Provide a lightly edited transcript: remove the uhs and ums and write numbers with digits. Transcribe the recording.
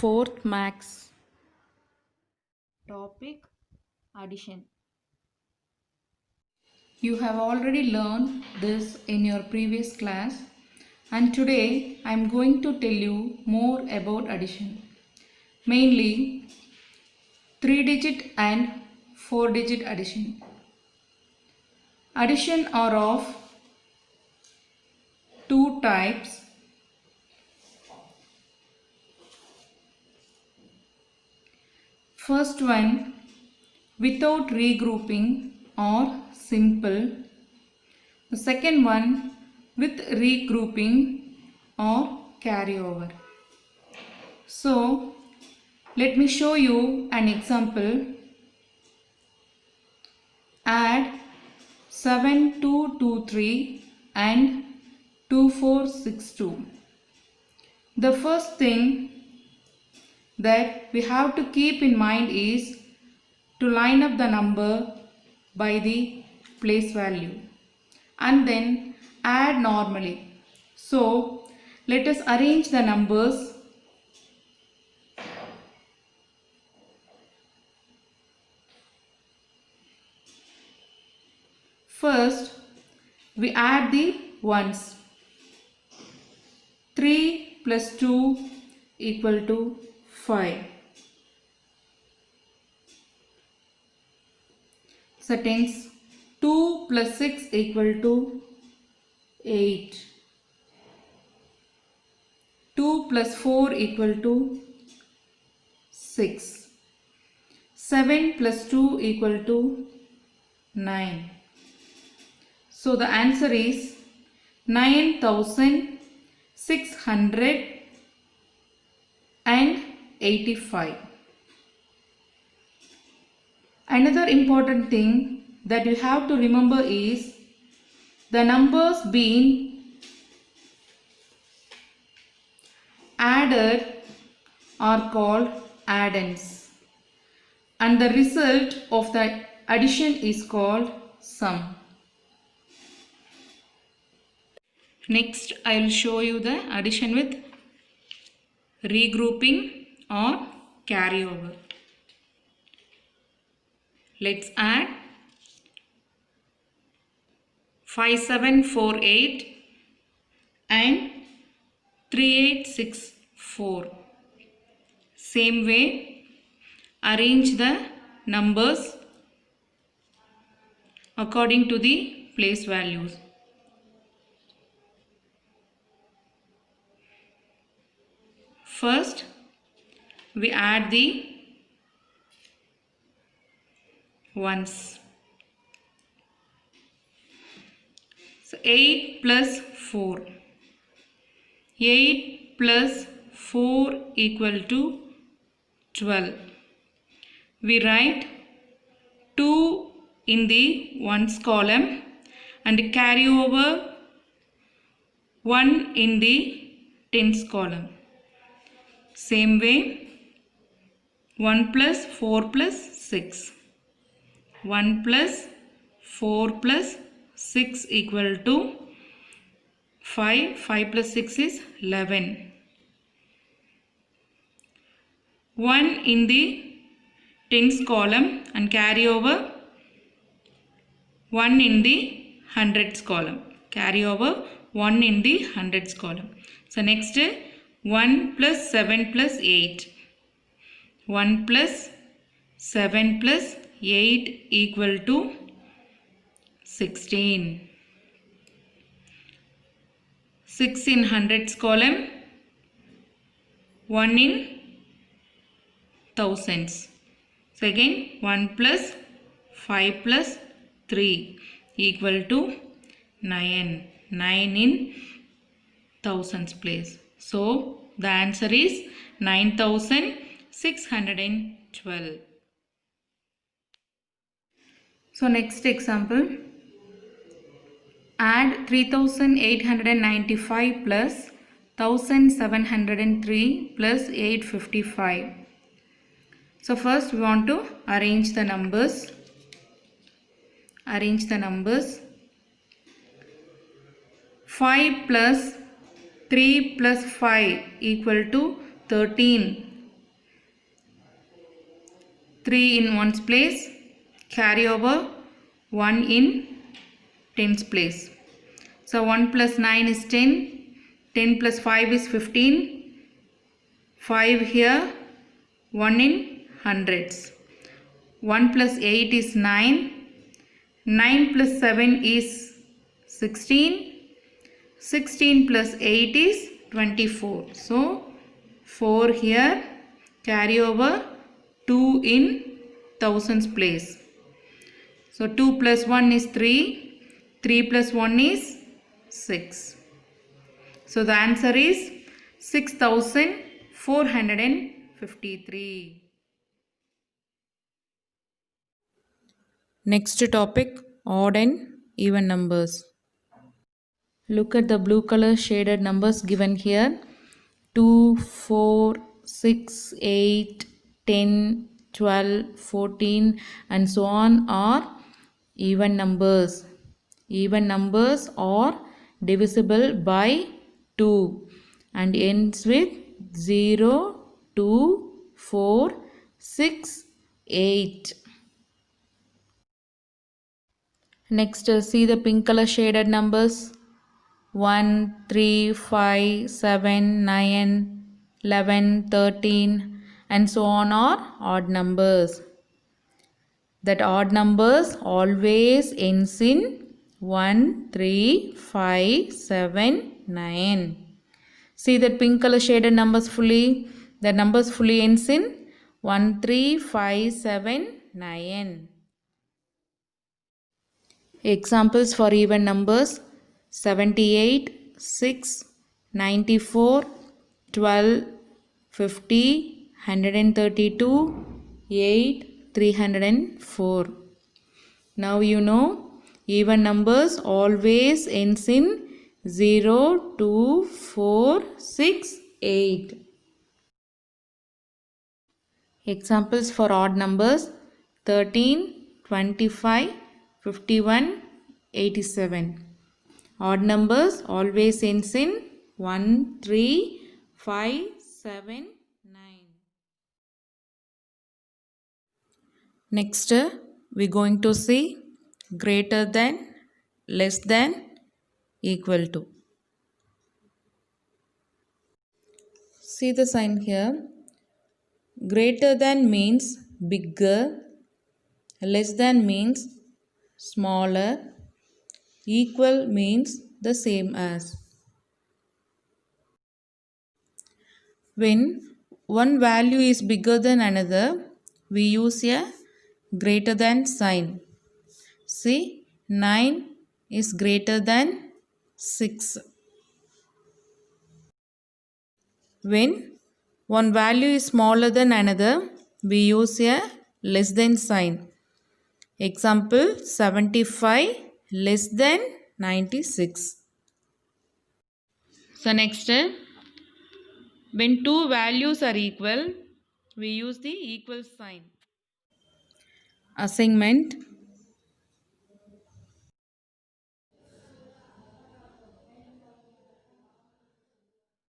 Fourth Max. Topic: Addition. You have already learned this in your previous class, and today I am going to tell you more about addition. Mainly 3-digit and 4-digit addition. Addition are of two types. First one, without regrouping or simple. The second one, with regrouping or carryover. So let me show you an example. Add 7223 and 2462. The first thing that we have to keep in mind is to line up the number by the place value and then add normally. So let us arrange the numbers. First, we add the ones. 3 plus 2 equal to 5. Sentence 2 plus 6 equal to 8. 2 plus 4 equal to 6. 7 plus 2 equal to 9. So the answer is 9685. Another important thing that you have to remember is the numbers being added are called addends, and the result of the addition is called sum. Next, I will show you the addition with regrouping or carryover. Let's add 5748 and 3864. Same way, arrange the numbers according to the place values. First, we add the ones. So 8 plus 4. 8 plus 4 equal to 12. We write 2 in the ones column and carry over 1 in the tens column. Same way, 1 plus 4 plus 6. 1 plus 4 plus 6 equal to 5. 5 plus 6 is 11. 1 in the tens column and carry over 1 in the hundreds column. Carry over 1 in the hundreds column. So next, 1 plus 7 plus 8. 1 plus 7 plus 8 equal to 16. 6 in hundreds column, 1 in thousands. So again, 1 plus 5 plus 3 equal to 9. 9 in thousands place. So the answer is 9612. So next example, add 3895 plus 1703 plus 855. So first we want to arrange the numbers. 5 plus 3 plus 5 equal to 13. 3 in 1's place, carry over 1 in 10's place. So 1 plus 9 is 10, 10 plus 5 is 15, 5 here, 1 in hundreds. 1 plus 8 is 9, 9 plus 7 is 16, 16 plus 8 is 24. So 4 here, carry over 2 in thousands place. So 2 plus 1 is 3, 3 plus 1 is 6. So the answer is 6453. Next topic, odd and even numbers. Look at the blue color shaded numbers given here. 2, 4, 6, 8, 10, 12, 14 and so on are even numbers. Even numbers are divisible by 2 and ends with 0, 2, 4, 6, 8. Next, see the pink color shaded numbers. 1, 3, 5, 7, 9, 11, 13 and so on are odd numbers. That odd numbers always ends in 1, 3, 5, 7, 9. See that pink color shaded numbers fully. The numbers fully ends in 1, 3, 5, 7, 9. Examples for even numbers: 78, 6, 94, 12, 50, 132, 8, 304. Now you know even numbers always ends in 0, 2, 4, 6, 8. Examples for odd numbers: 13, 25, 51, 87. Odd numbers always ends in 1, 3, 5, 7, 9. Next, we are going to see greater than, less than, equal to. See the sign here. Greater than means bigger, less than means smaller, equal means the same as. When one value is bigger than another, we use a greater than sign. See, 9 is greater than 6. When one value is smaller than another, we use a less than sign. Example, 75 less than 96. So next, when two values are equal, we use the equal sign. Assignment: